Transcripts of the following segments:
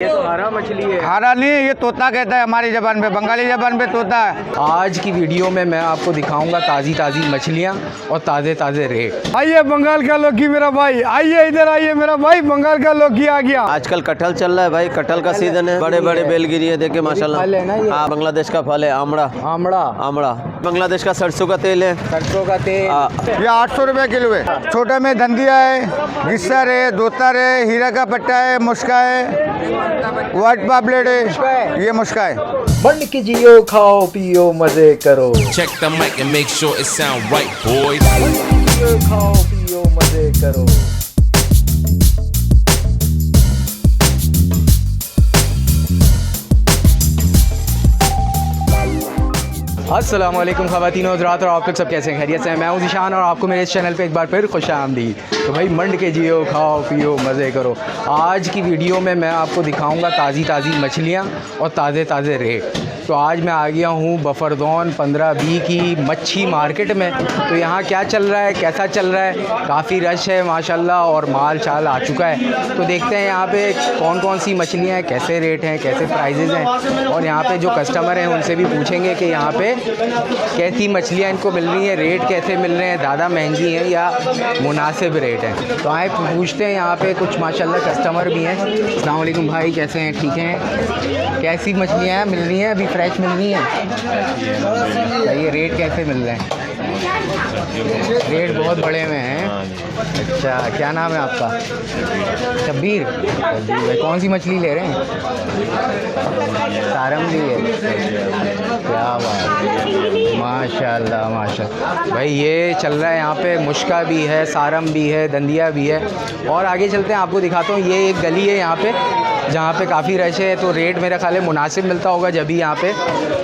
ये तो हरा मछली है। हरा नहीं, ये तोता कहता है हमारी ज़बान पे, बंगाली ज़बान पे तोता है। आज की वीडियो में मैं आपको दिखाऊंगा ताज़ी ताज़ी मछलियाँ और ताज़े ताज़े रेट। आइए बंगाल का लौकी मेरा भाई, आइए इधर आइए मेरा भाई, बंगाल का लौकी आ गया। आजकल कटहल चल रहा है भाई, कटहल का सीजन है। बड़े बड़े बेलगिरी है, देखे माशाल्लाह। फल है ना ये? हाँ, बांग्लादेश का फल है आमड़ा। आमड़ा, आमड़ा बांग्लादेश का सरसों का तेल है। सरसों का तेल। ये 800 रुपये किलो है। छोटे में धंधिया है, गिस्सर है, दोतर है, हीरा का पट्टा है, मुस्का है, व्हाइट पापलेट है, ये मुस्का है। बंद की जियो, खाओ पियो मजे करो। Check the mic and make sure it sound right, boys. जियो, खाओ पियो मजे करो। अस्सलामुअलैकुम ख़वातीन और हज़रात, और आप लोग सब कैसे हैं? खैरियत से हैं? मैं हूं ज़ीशान और आपको मेरे इस चैनल पे एक बार फिर खुश आमदीद। तो भाई मंड के जियो, खाओ पियो मज़े करो। आज की वीडियो में मैं आपको दिखाऊंगा ताज़ी ताज़ी मछलियां और ताज़े ताज़े रेट। तो आज मैं आ गया हूं बफर जोन 15B की मच्छी मार्केट में। तो यहाँ क्या चल रहा है, कैसा चल रहा है? काफ़ी रश है माशाल्लाह और माल चाल आ चुका है। तो देखते हैं यहाँ पे कौन कौन सी मछलियाँ हैं, कैसे रेट हैं, कैसे प्राइजेज़ हैं, और यहाँ पे जो कस्टमर हैं उनसे भी पूछेंगे कि यहाँ पे कैसी मछलियाँ इनको मिल रही हैं, रेट कैसे मिल रहे हैं, ज़्यादा महंगी हैं या मुनासिब रेट हैं। तो आए पूछते हैं, यहाँ पे कुछ माशाल्लाह कस्टमर भी हैं। अस्सलाम वालेकुम भाई, कैसे हैं? ठीक हैं? कैसी मछलियाँ मिल रही हैं? अभी फ्रेश मिल रही हैं? ये रेट कैसे मिल रहे हैं? रेट बहुत बड़े में हैं। अच्छा, क्या नाम है आपका? शब्बीर भाई। कौन सी मछली ले रहे हैं? सारंगी है। क्या बात, माशाल्लाह माशाल्लाह भाई। ये चल रहा है यहाँ पे, मुश्का भी है, सारम भी है, दंदिया भी है। और आगे चलते हैं, आपको दिखाता हूँ। ये एक गली है यहाँ पे जहाँ पे काफ़ी रश है, तो रेट मेरा ख्याल है मुनासिब मिलता होगा जब भी यहाँ पे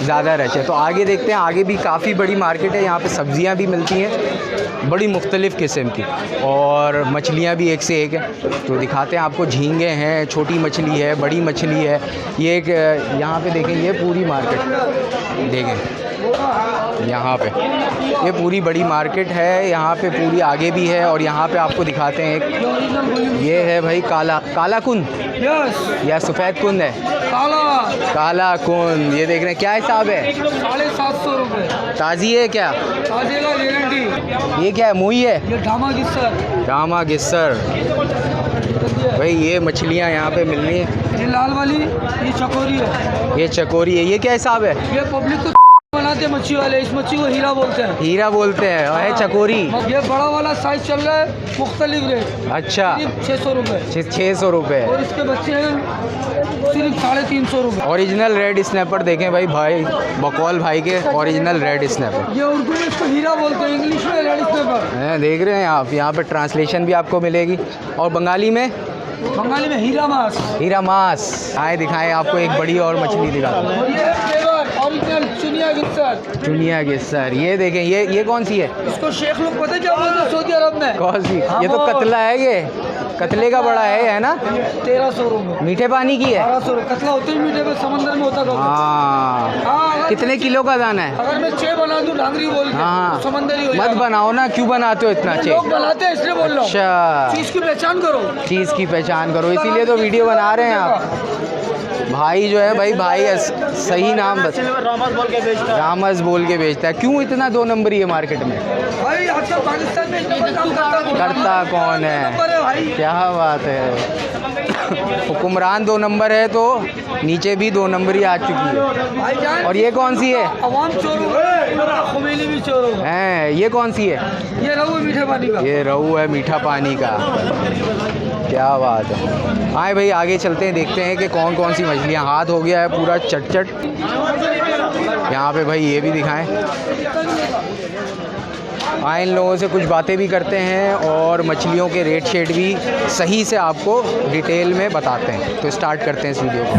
ज़्यादा रश है। तो आगे देखते हैं, आगे भी काफ़ी बड़ी मार्केट है। यहाँ पे सब्ज़ियाँ भी मिलती हैं बड़ी मुख्तलिफ़ किस्म की, और मछलियाँ भी एक से एक है। तो दिखाते हैं आपको। झींगे हैं, छोटी मछली है, बड़ी मछली है। ये एक यहाँ पे देखें, ये पूरी मार्केट देखें यहाँ पे, ये पूरी बड़ी मार्केट है। यहाँ पे पूरी आगे भी है, और यहाँ पे आपको दिखाते हैं एक, ये है भाई काला कुन या सफ़ेद कुन है? काला कुन। ये देख रहे हैं, क्या हिसाब है? 750 रुपये। ताज़ी है क्या? ताजे का गारंटी। ये क्या है, मुई है? ये ढामा गिस्सर। डामा गिस्सर भाई। ये मछलियाँ यहाँ पे मिल रही हैं। ये लाल वाली, ये चकोरी है। ये चकोरी है। ये क्या हिसाब है? ये पब्लिक को बनाते हैं मच्छी वाले, इस मच्छी को हीरा बोलते हैं। हीरा बोलते हैं। और है चकोरी। ये बड़ा वाला साइज चल रहा है, मुख्तलिफ रेट। अच्छा, 600 रुपये। 600 रुपये। और इसके बच्चे हैं सिर्फ 350 रुपये। ओरिजिनल रेड स्नैपर देखें भाई बकौल भाई के ओरिजिनल रेड स्नैपर। ये उर्दू में इसको हीरा बोलते हैं, इंग्लिश में रेड स्नैपर। देख रहे हैं आप, यहाँ पे ट्रांसलेशन भी आपको मिलेगी। और बंगाली में? बंगाली में हीरा मास। हीरा मास। आए दिखाएं आपको एक बड़ी और मछली दिखाते हैं। और ये फ्लेवर ओरिजिनल चुनिया गिस्सर। चुनिया गिस्सर। ये देखें, ये कौन सी है? इसको शेख लोग पता है क्या बोलते हैं सऊदी अरब में? कौन सी? ये तो कतला है, ये कतले का बड़ा है ना? 1300 रुपये। मीठे पानी की है? 1200 रुपये। कतला होते ही मीठे पे, समंदर में होता है। हाँ। कितने किलो का दाना है? अगर मैं 6 बना दूं डांगरी बोल के, हाँ। तो समंदरी हो मत जाएगा। बनाओ ना, क्यों बनाते हो इतना? लोग बनाते हैं इसलिए बोल रहा हूँ। अच्छा, चीज की पहचान करो। चीज़ की पहचान करो, इसीलिए तो वीडियो बना रहे हैं आप। भाई जो है भाई सही नाम बस रामस बोल के बेचता है। क्यों इतना 2 नंबरी है मार्केट में? भाई आजकल पाकिस्तान में इतना काम करता कौन है? भाई। क्या बात है। हुक्मरान 2 नंबर है, तो नीचे भी 2 नंबरी आ चुकी है। भाईजान, और ये कौन सी है? अवाम चोर हो गए, खुमेनी भी चोर हो गए। हैं, ये कौन सी है? ये रहू है मीठे पानी का। ये रहू है मीठा पानी का। क्या बात है। आए भाई आगे चलते हैं, देखते हैं कि कौन कौन सी मछलियाँ। हाथ हो गया है पूरा चट। यहाँ पे भाई ये भी दिखाएं। आए इन लोगों से कुछ बातें भी करते हैं और मछलियों के रेट शेट भी सही से आपको डिटेल में बताते हैं। तो स्टार्ट करते हैं इस वीडियो को।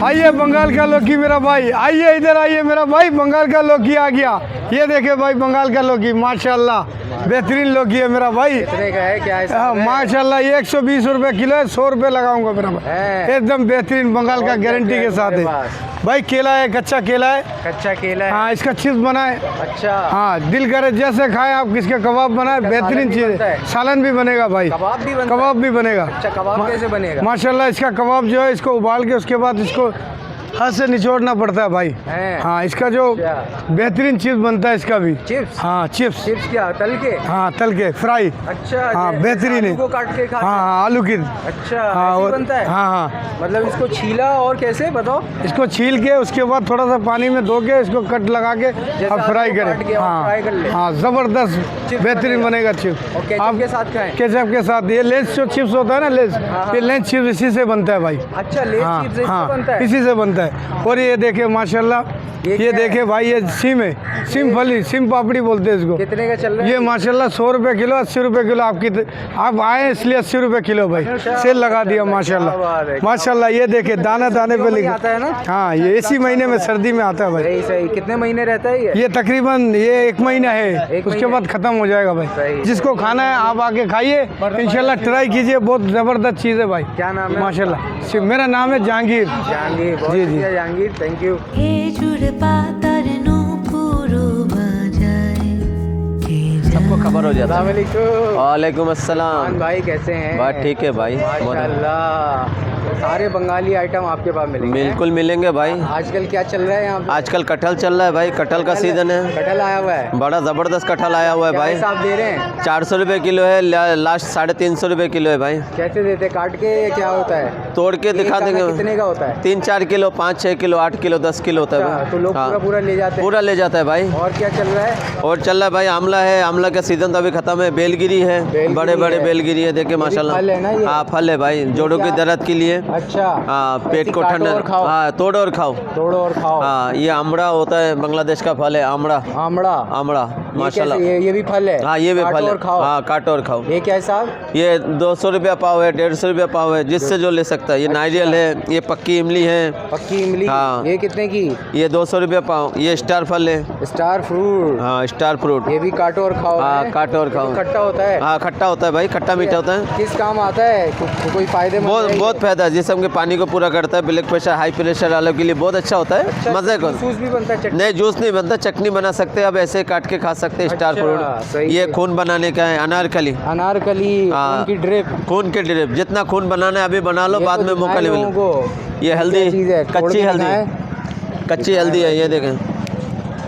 आइए बंगाल का लौकी मेरा भाई, आइए इधर आइए मेरा भाई, बंगाल का लौकी आ गया। ये देखे भाई, बंगाल का लौकी माशाल्लाह। बेहतरीन लौकी है मेरा भाई। कितने का है, क्या है हाँ, माशाल्लाह 120 रुपए किलो है, 100 रुपए लगाऊंगा मेरा भाई, है। एकदम बेहतरीन बंगाल का और क्या गारंटी क्या के है साथ तुम्हारे है पास? भाई। केला है, कच्चा केला है। कच्चा केला है। हाँ, इसका चिप्स बनाए। अच्छा। हाँ, दिल करे जैसे खाए आप, किसके कबाब बनाए, बेहतरीन भी चीज़ बनता है। है? सालन भी बनेगा भाई, कबाब भी बनता है? कबाब भी बनेगा। अच्छा, कबाब कैसे बनेगा? माशाल्लाह इसका कबाब जो है, इसको उबाल के उसके बाद इसको हाथ से निचोड़ना पड़ता है भाई। हैं। हाँ, इसका जो अच्छा। बेहतरीन चिप्स बनता है इसका भी। चिप्स? हाँ, चिप्स। चिप्स क्या, तल के? हाँ, तल के फ्राई। अच्छा। हाँ, जैसे बेहतरीन है। आलू को काट के खाते हाँ हैं? हाँ, आलू की। अच्छा, हाँ, ऐसे और- बनता है? हाँ हाँ, मतलब इसको छीला और कैसे बताओ? इसको छील के उसके बाद थोड़ा सा पानी में धो के इसको कट लगा के अब आलू फ्राई को काट के करें। और हाँ फ्राई कर ले। हाँ, ज़बरदस्त चिप्स बेहतरीन बनेगा। बनेगा चिप्स। और केचप के साथ खाएं? केचप के साथ। ये लेस जो चिप्स होता है ना, लेस, हाँ। ये लेस चिप्स इसी से बनता है भाई। अच्छा, लेस हाँ चिप्स इससे हाँ, बनता है? इसी से बनता है। और ये देखे माशाल्लाह, ये ये क्या देखे है? भाई, ये सिम है, सिम फली, सिम पापड़ी बोलते हैं इसको। कितने का चल रहा है? ये माशाल्लाह 100 रुपए किलो, 80 रुपए किलो। आप आए इसलिए 80 रुपए किलो भाई, सेल लगा दिया क्या बात माशाल्लाह है। माशाल्लाह। ये देखे दाने दाने पे में लिखा आता है ना? हाँ, ये इसी महीने में, सर्दी में आता है भाई। सही सही। कितने महीने रहता है ये? ये तकरीबन ये 1 महीना है, एक उसके महीने? बाद खत्म हो जाएगा भाई। सही। जिसको खाना है आप आके खाइए, इंशाल्लाह ट्राई कीजिए, बहुत ज़बरदस्त चीज़ है भाई। क्या नाम है? माशाल्लाह। मेरा नाम है जहांगीर। जहांगीर। बहुत जी, जी। शुक्रिया जहांगीर, थैंक यू। খেজুর পাতার নূপুরও বাজায় কে सबको खबर हो जाता है। अस्सलामुअलैकुम। वालेकुम खान अस्सलाम। भाई कैसे हैं? बात ठीक है भाई, बहुत है। माशाल्लाह, सारे बंगाली आइटम आपके पास मिलेंगे। बिल्कुल मिलेंगे भाई। आजकल क्या चल रहा है यहाँ पे? आजकल कटहल चल रहा है भाई, कटहल का सीजन है। कटहल आया हुआ है? बड़ा ज़बरदस्त कटहल आया हुआ है क्या भाई। हिसाब दे रहे हैं? 400 रुपये किलो है, लास्ट 350 रुपये किलो है भाई। कैसे देते, काट के या क्या होता है? तोड़ के एक दिखा दाना देंगे। कितने का होता है? 3-4 किलो, 5-6 किलो, 8 किलो, 10 किलो होता है अच्छा, भाई। तो लोग हाँ, पूरा पूरा ले जाते हैं? पूरा ले जाता है भाई। और क्या चल रहा है? और चल रहा है भाई, आमला है, आमला का सीजन तो अभी खत्म है। बेलगिरी है, बेलगिरी बड़े बड़े है। बेलगिरी है, देखिए माशाल्लाह। फल है ना ये? हाँ, फल है भाई, जोड़ों की क्या? दर्द के लिए। अच्छा। हाँ, पेट ऐसे को काटो ठंडा। और खाओ। हाँ, तोड़ो और खाओ। तोड़ो और खाओ। हाँ, ये आमड़ा होता है, बांग्लादेश का फल है आमड़ा। आमड़ा? आमड़ा ये माशाल्लाह। कैसे? ये भी फल है? हाँ, ये भी काटो फल है। और खाओ। हाँ, काटो और खाओ। ये क्या हिसाब? ये 200 रुपया पाव है, 150 रुपया पाव है, जिससे जो ले सकता है। ये नारियल है, ये पक्की इमली है, पक्की इमली? हाँ। ये कितने की? ये 200 रुपया पाव। ये स्टार फल है। Star fruit? हाँ, स्टार फ्रूट। ये भी काटो और खाओ हाँ, है? काटो और ये खाओ। तो खट्टा होता है? हाँ, खट्टा होता है भाई, खट्टा मीठा होता है। किस काम आता है? कोई फायदेमंद बहुत है ये? बहुत फायदा है, जिसम के पानी को पूरा करता है। ब्लड प्रेशर, हाई प्रेशर वालों के लिए बहुत अच्छा होता है। अच्छा, मजे को। जूस भी बनता है? चटनी? नहीं, जूस नहीं बनता, चटनी बना सकते हैं। अब ऐसे काट के खा सकते हैं। स्टार अच्छा, फ्रूट सही ये है। खून बनाने का है। अनारकली, अनारकली? हाँ। खून की ड्रिप? खून के ड्रिप, जितना खून बनाना है अभी बना लो, ये बाद तो में मौका दिखाएं नहीं लोगों मिलेगा। को। ये हल्दी, क्या चीज़ है? तोड़ कच्ची के हल्दी, दिखाएं। कच्ची हल्दी है, ये देखें,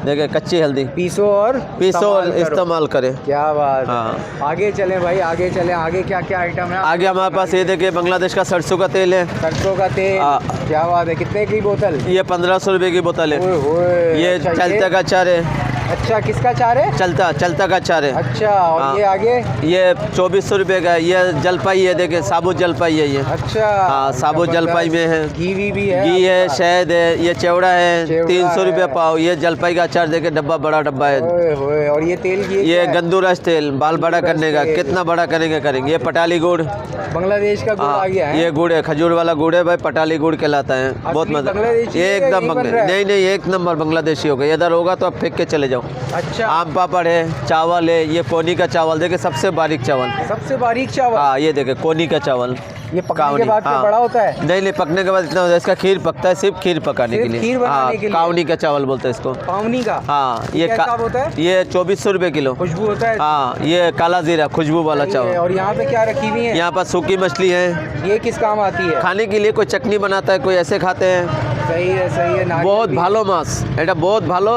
देखें कच्ची हल्दी। पीसो और पीसो और इस्तेमाल करो। इस्तेमाल करें। क्या बात है। हाँ। आगे चलें भाई, आगे चलें। आगे क्या क्या आइटम है? आगे हमारे पास ये देखिए, बांग्लादेश का सरसों का तेल है। सरसों का तेल? हाँ। क्या बात है। कितने की बोतल? ये 1500 रुपये की बोतल है। ओए होए। ये अच्छा, चलता का अचार है। अच्छा, किसका चार है? चलता का अचार है। अच्छा, और हाँ। ये आगे? ये 2400 रुपये का है। ये जलपाई है, देखें साबुत जलपाई है ये। अच्छा। हाँ, साबुत जलपाई में है। घी वी भी है? घी है, आपके पास? शहद है, ये चेवड़ा है, चेवड़ा 300 रुपये है। पाव। ये जलपाई का अचार देखे, डब्बा, बड़ा डब्बा है। ओए होए। और ये तेल ये क्या है? गंदूरस तेल, बाल बड़ा गंदूरस करने का। तेल। कितना बड़ा करेंगे। ये पटाली गुड़, बांग्लादेश का गुड़ हाँ, आ गया है? ये गुड़ है, खजूर वाला गुड़ है भाई, पटाली गुड़ कहलाता है। बहुत मजा। बांग्लादेशी ये है या एकदम यही बन रहा है? नहीं, एक नंबर बांग्लादेशी हो गया। इधर होगा तो आप फेंक के चले जाओ। अच्छा। आम पापड़ है, चावल है, ये कोनी का चावल देखे, सबसे बारीक चावल। सबसे बारीक चावल? हाँ, ये देखे कोनी का चावल। ये पकने के कावनी, बाद फिर हाँ। बड़ा होता है? नहीं, पकने के बाद इतना होता है। इसका खीर पकता है, सिर्फ खीर पकाने सिर्फ के लिए। खीर बनाने हाँ, के लिए? कावनी का चावल बोलते हैं इसको। पावनी का? हाँ, ये क्या हिसाब होता है? ये 2400 रुपये किलो। खुशबू होता है? हाँ, ये काला जीरा, खुशबू वाला सही है। चावल। और यहाँ पे क्या रखी हुई है? यहाँ पर सूखी मछली है। ये किस काम आती है? खाने के लिए कोई चटनी बनाता है, कोई ऐसे खाते हैं। सही है, सही है। नारियल बहुत भी। भालो मास, এটা बहुत भालो,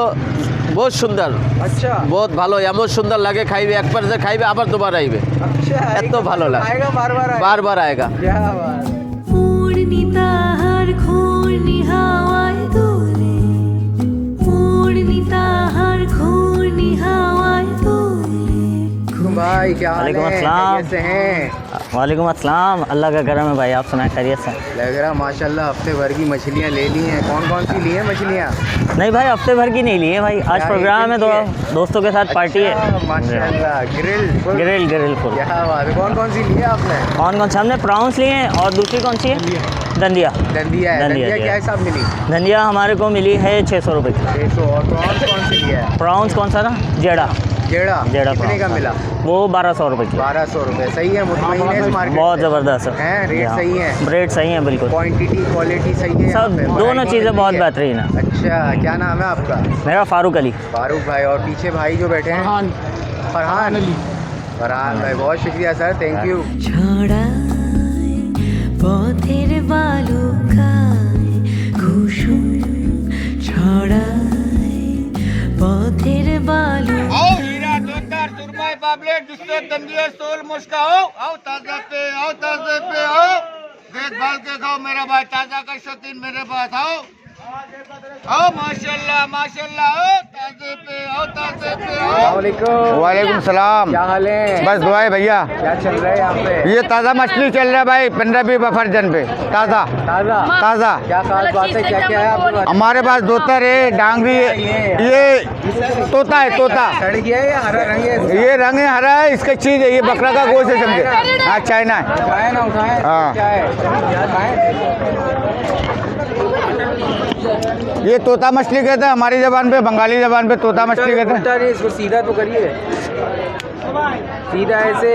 बहुत सुंदर, अच्छा। बहुत ভালো, এমন সুন্দর লাগে। খাইবে, একবার যে খাইবে আবার দুবার আইবে। अच्छा, এত ভালো লাগে। आएगा बार बार आएगा। बार बार आएगा। क्या बात। পূর্ণি তাহার ঘূর্ণি হাওয়ায় দোলে পূর্ণি তাহার ঘূর্ণি হাওয়ায় দোলে भाई क्या हाल वालेकुम है? अस्सलाम। कैसे हैं? वालेकुम अस्सलाम। अल्लाह का करम है भाई, आप सुनाए खैरियत से? लग रहा माशाल्लाह हफ्ते भर की मछलियाँ ले ली हैं। कौन कौन सी ली हैं मछलियाँ? नहीं भाई, हफ्ते भर की नहीं ली है भाई, आज क्या प्रोग्राम है, एक दिन थोड़ा की है? दोस्तों के साथ पार्टी अच्छा, है। माशाल्लाह। Grill grill full. क्या बात है। कौन कौन सी ली है आपने? कौन कौन से हमने प्रॉन्स लिए हैं, और दूसरी कौन सी है? दंदिया। दंदिया है। दंदिया दंदिया जी। क्या हिसाब मिली? दंदिया हमारे को मिली है 600 रुपये की। 600। और प्रॉन्स कौन सी लिया है? प्रॉन्स कौन सा था? जेड़ा। जेड़ा कितने का मिला? वो 1200 रुपये की। 1200 रुपये। सही है, मुतमईन है इस मार्केट बहुत से? ज़बरदस्त हैं, रेट हाँ। सही है? रेट सही है बिल्कुल। क्वांटिटी क्वालिटी सही है? सब यहाँ पे? दोनों वैरायटी चीज़ें सही बहुत है? बेहतरीन है। अच्छा, क्या नाम है आपका? मेरा फारूक अली। फारूक भाई। और पीछे भाई जो बैठे हैं? फरहान भाई, बहुत शुक्रिया सर, थैंक यू। ছড়ায় পথের বালুকায় কুসুম ছড়ায় পথের বালু देखभाल के खाओ मेरा भाई, ताजा का शौकीन मेरे पास आओ। आओ माशाल्लाह माशाल्लाह, आओ ताजे पे, आओ ताजे पे, आओ। अस्सलामुअलैकुम। वालेकुम सलाम। क्या हाल है? बस दुआ है भैया। क्या चल रहा है यहाँ पे? ये ताज़ा मछली चल रहा है भाई, 15-20 बफरजन पे ताज़ा ताज़ा ताज़ा। क्या खास बात है? क्या क्या है आपके पास? हमारे पास दोतर है, डांगरी है, ये तोता है, तोता। सड़ गया है या हरा रंग है इसका? ये रंग है हरा है, इसका चीज है, ये बकरा का गोश्त है समझे। हाँ चाइना है। उठाए ना उठाए? हाँ। क्या है? उठाए? ये तोता मछली कहते हैं हमारी जबान पे, बंगाली जबान पे तोता मछली कहते हैं। उल्टा नहीं, इसको सीधा तो करिए, सीधा ऐसे।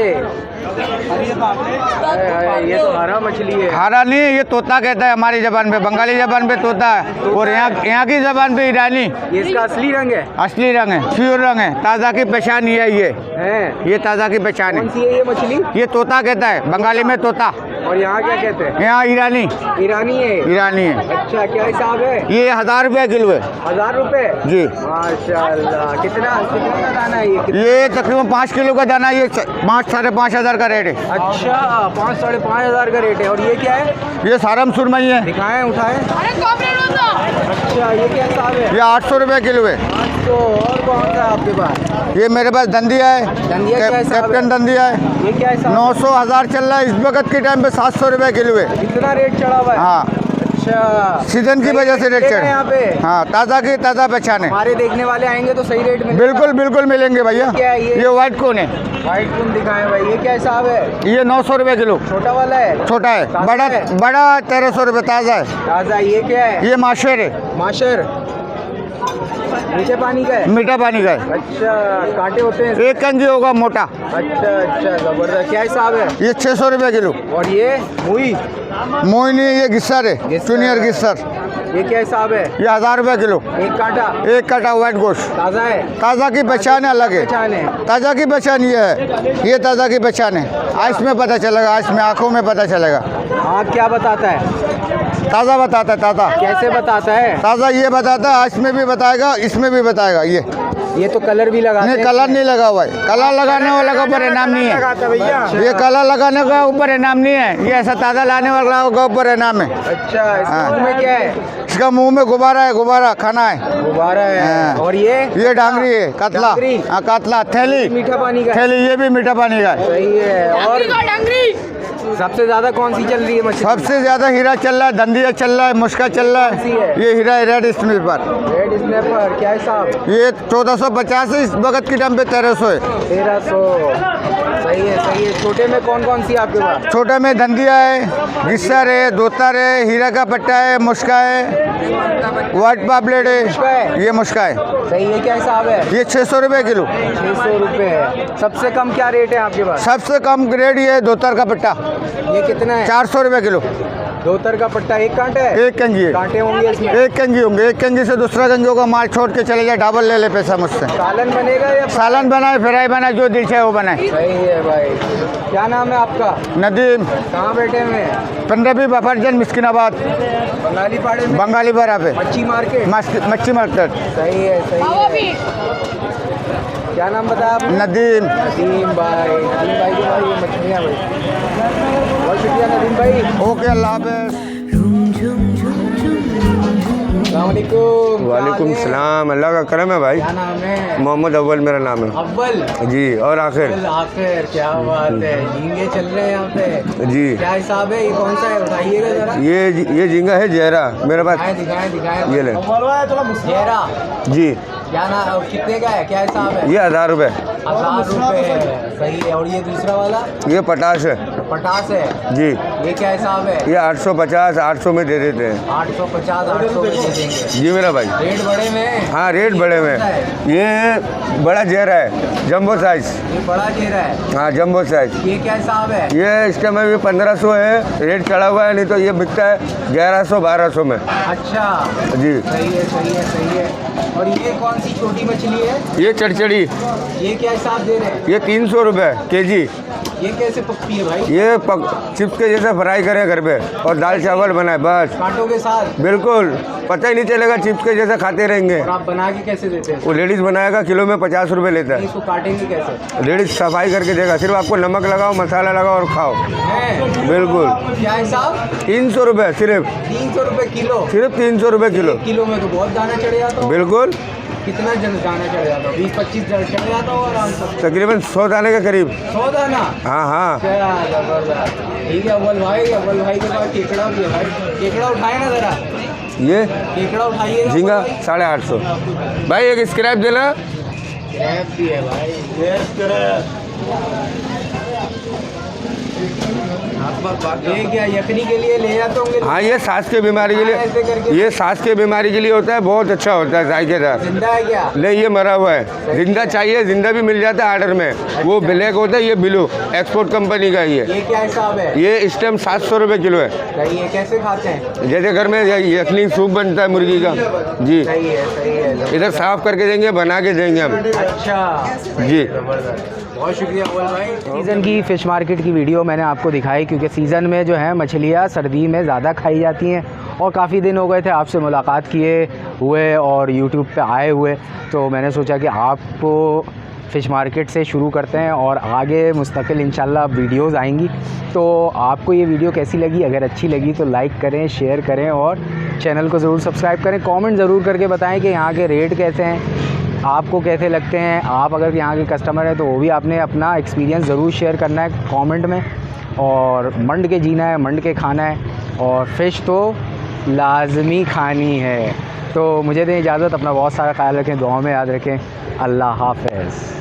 ये तो हरा मछली है। हरा नहीं है, ये तोता कहता है हमारी जबान पे, बंगाली जबान पे तोता है, और यहाँ की जबान पे ईरानी। ये इसका असली रंग है? असली रंग है, प्योर रंग है, ताज़ा की पहचान ये है। हैं? ये ताज़ा की पहचान कौन है। सी है ये मछली? ये तोता कहता है, बंगाली में तोता, और यहाँ क्या कहते हैं? यहाँ ईरानी। ईरानी है? ईरानी है। अच्छा, क्या हिसाब है? ये 1000 रुपये किलो है 1000 रुपए? जी। माशाल्लाह। कितना कितना का दाना है ये? ये तकरीबन 5 किलो का दाना, ये 5-5.5 हज़ार का रेट है। अच्छा, 5-5.5 हज़ार का रेट है। और ये क्या है? ये सारम सुरमई है। दिखाएं, उठाएं। अच्छा, ये क्या हिसाब है? ये 800 रुपये किलो है। तो और कौन सा है आपके पास? ये मेरे पास धंधिया है, धंधिया क्या हिसाब है? कैप्टन धंधिया है। ये क्या हिसाब? 900-1000 चल रहा है, इस वक्त के टाइम पे 700 रुपये किलो है। इतना रेट चढ़ा हुआ है? हाँ, अच्छा, सीजन की वजह से रेट मिलेगा यहाँ पे? चढ़े। हाँ, ताज़ा की ताज़ा पहचान है। हमारे देखने वाले आएंगे तो सही रेट में? बिल्कुल बिल्कुल मिलेंगे भैया। क्या है ये? ये व्हाइट कोन है, व्हाइट कौन दिखाएं भाई? ये क्या हिसाब है? ये 900 रुपये किलो। छोटा वाला है? छोटा है, ताज़ा बड़ा है? बड़ा 1300 रुपये ताज़ा है। ताज़ा। ये क्या है? ये माशेर है, माशर मीठे पानी का है? मीठा पानी का है। अच्छा, कांटे होते हैं? 1 कंजी होगा मोटा। अच्छा अच्छा, जबरदस्त। क्या हिसाब है? ये 600 रुपये किलो। और ये मुई? मोइनी, ये गिस्सर है, गिस्सर। जूनियर गिस्सर। ये क्या हिसाब है? ये 1000 रुपये किलो। एक कांटा? एक कटा व्हाइट गोश्त। ताज़ा है? ताज़ा की पहचान अलग है। पहचान है? ताज़ा की पहचान ये है, ये ताज़ा की पहचान है। आइस में पता चलेगा, आइस में आँखों में पता चलेगा। आँख क्या बताता है? ताज़ा बताता है, ताज़ा कैसे बताता है? ताज़ा ये बताता है, आइस में भी बताएगा, इसमें भी बताएगा। ये तो कलर भी लगाते नहीं, हैं? कलर नहीं लगा हुआ है, कलर लगाने वाला का ऊपर इनाम नहीं है। ये कलर लगाने का ऊपर इनाम नहीं है, ये ऐसा ताज़ा लाने वाला का ऊपर इनाम है। अच्छा, इसके हाँ। मुंह में क्या है? इसका मुंह में गुब्बारा है, गुब्बारा खाना है। गुब्बारा है। हाँ। और ये डांगरी है, कतला। डांगरी? हाँ, कतला। थैली मीठा पानी का है? थैली, ये भी मीठा पानी का है। सही है। और सबसे ज्यादा कौन सी चल रही है मछली? सबसे ज़्यादा हीरा चल रहा है, धंधिया चल रहा है, मुश्का चल रहा कौन सी है। है? ये हीरा है रेड स्नैपर, रेड स्नैपर। क्या हिसाब? ये 1450 है, इस वक्त के टाइम पे 1300 है। 1300। सही है सही है। छोटे में कौन कौन सी आपके पास? छोटे में धंधिया है, गिस्सर है, दोतर है, हीरा का पट्टा है, मुश्का है, व्हाइट पापलेट है, ये मुश्का है। सही है। क्या हिसाब है? ये 600 रुपये किलो। 600 रुपये है। सबसे कम क्या रेट है आपके पास? सबसे कम ग्रेड ये है दोतर का पट्टा, ये कितना है? 400 रुपये किलो। दोतर का पट्टा एक कांटा है? एक कंगी है, कांटे होंगे इसमें? एक कंगी होंगे। एक कंगी से दूसरा कंगी होगा, माल छोड़ के चले जाए, डबल ले ले पैसा मुझसे। सालन बनेगा या? सालन बनाए, फ्राई बनाए, जो दिल चाहे वो बनाए। सही है भाई। क्या नाम है आपका? नदीम। कहाँ बैठे हुए हैं? 15 बफरजन, मिस्किनाबाद, बंगाली पाड़े में? बंगाली बरा पे, मच्छी मार्केट? मच्छी मार्केट। सही है सही है। क्या नाम बताया आपने? नदीम। नदीम भाई। नदीम भाई के भाई, ये मछलियाँ भाई। बहुत शुक्रिया नदीम भाई। ओके, अल्लाह हाफ़िज़। अस्सलामुअलैकुम। वालेकुम सलाम। अल्लाह का करम है भाई। क्या नाम है? मोहम्मद अव्वल मेरा नाम है अव्वल जी। और आखिर आखिर। क्या बात है, झींगे चल रहे हैं यहाँ पे जी। क्या हिसाब है? ये कौन सा है, बताइएगा जरा। ये झींगा है जहरा मेरे पास। दिखाएं दिखाएं दिखाएं। ये ले जहरा। जी। क्या ना कितने का है, क्या हिसाब है? ये 1000 रुपये। 1000 रुपये, सही है। और ये दूसरा वाला ये 50 है 50 है जी। ये क्या हिसाब है? ये 850 800 में दे देते हैं। 850 800 में दे देंगे। जी मेरा भाई। रेट बड़े में? हाँ रेट बड़े में। ये बड़ा जेरा है, जम्बो साइज। ये बड़ा घेरा है। हाँ जम्बो साइज। ये क्या हिसाब है? ये इस टाइम अभी 1500 है, रेट चढ़ा हुआ है, नहीं तो ये बिकता है 1100 1200 में। अच्छा जी सही है सही है सही है। और ये कौन सी छोटी मछली है? ये चड़चड़ी, ये क्या हिसाब दे रहे हैं? ये 300 रुपये केजी। ये कैसे पकती है भाई? ये चिप्स के जैसे फ्राई करें घर पे और दाल चावल बनाए बस। कांटों के साथ? बिल्कुल, पता ही नहीं चलेगा, चिप्स के जैसे खाते रहेंगे। और आप बना के कैसे देते हैं? वो लेडीज बनाएगा, किलो में 50 रुपये लेता है। इसको काटेंगे कैसे? लेडीज सफाई करके देगा, सिर्फ आपको नमक लगाओ, मसाला लगाओ और खाओ। है? बिल्कुल। क्या हिसाब? 300 रुपये सिर्फ। 300 रुपये किलो? सिर्फ 300 रुपये किलो। किलो में तो बहुत दाना चढ़ जाता हो। बिल्कुल, कितना दाना चढ़ जाता हो? 20-25 चढ़ जाता हो आराम से। तकरीबन 100 दाने के करीब। 100 दाना? हाँ हाँ। क्या जबरदस्त। ठीक है अव्वल भाई के पास केकड़ा भी है भाई। केकड़ा उठाए ना जरा, ये केकड़ा उठाइएगा। झींगा 850। भाई एक स्क्रैप देना। स्क्रैप भी है भाई। ये क्या यखनी के लिए ले जाते होंगे? हाँ ये सांस की बीमारी के ऐसे करके? लिए, ये सांस की बीमारी के लिए होता है, बहुत अच्छा होता है जायकेदार। जिंदा है क्या? नहीं ये मरा हुआ है। जिंदा चाहिए, जिंदा भी मिल जाता है आर्डर में। वो ब्लैक होता है, ये ब्लू, एक्सपोर्ट कंपनी का ये। ये क्या हिसाब है? ये इस टाइम 700 रुपये किलो है। सही है। कैसे खाते हैं? जैसे घर में यखनी सूप बनता है मुर्गी का जी, सही है इधर साफ करके देंगे, बना के देंगे हम। अच्छा जी बहुत शुक्रिया अव्वल भाई। सीज़न की फ़िश मार्केट की वीडियो मैंने आपको दिखाई क्योंकि सीज़न में जो है मछलियाँ सर्दी में ज़्यादा खाई जाती हैं और काफ़ी दिन हो गए थे आपसे मुलाकात किए हुए और यूट्यूब पे आए हुए, तो मैंने सोचा कि आपको फ़िश मार्केट से शुरू करते हैं और आगे मुस्तकिल इंशाल्लाह वीडियोज़ आएंगी। तो आपको ये वीडियो कैसी लगी? अगर अच्छी लगी तो लाइक करें, शेयर करें और चैनल को ज़रूर सब्सक्राइब करें। कमेंट ज़रूर करके बताएं कि यहाँ के रेट कैसे हैं, आपको कैसे लगते हैं। आप अगर यहाँ के कस्टमर हैं तो वो भी आपने अपना एक्सपीरियंस ज़रूर शेयर करना है कमेंट में। और मंड के जीना है, मंड के खाना है और फ़िश तो लाजमी खानी है। तो मुझे दें इजाज़त, अपना बहुत सारा ख्याल रखें, दुआ में याद रखें। अल्लाह हाफ़िज़।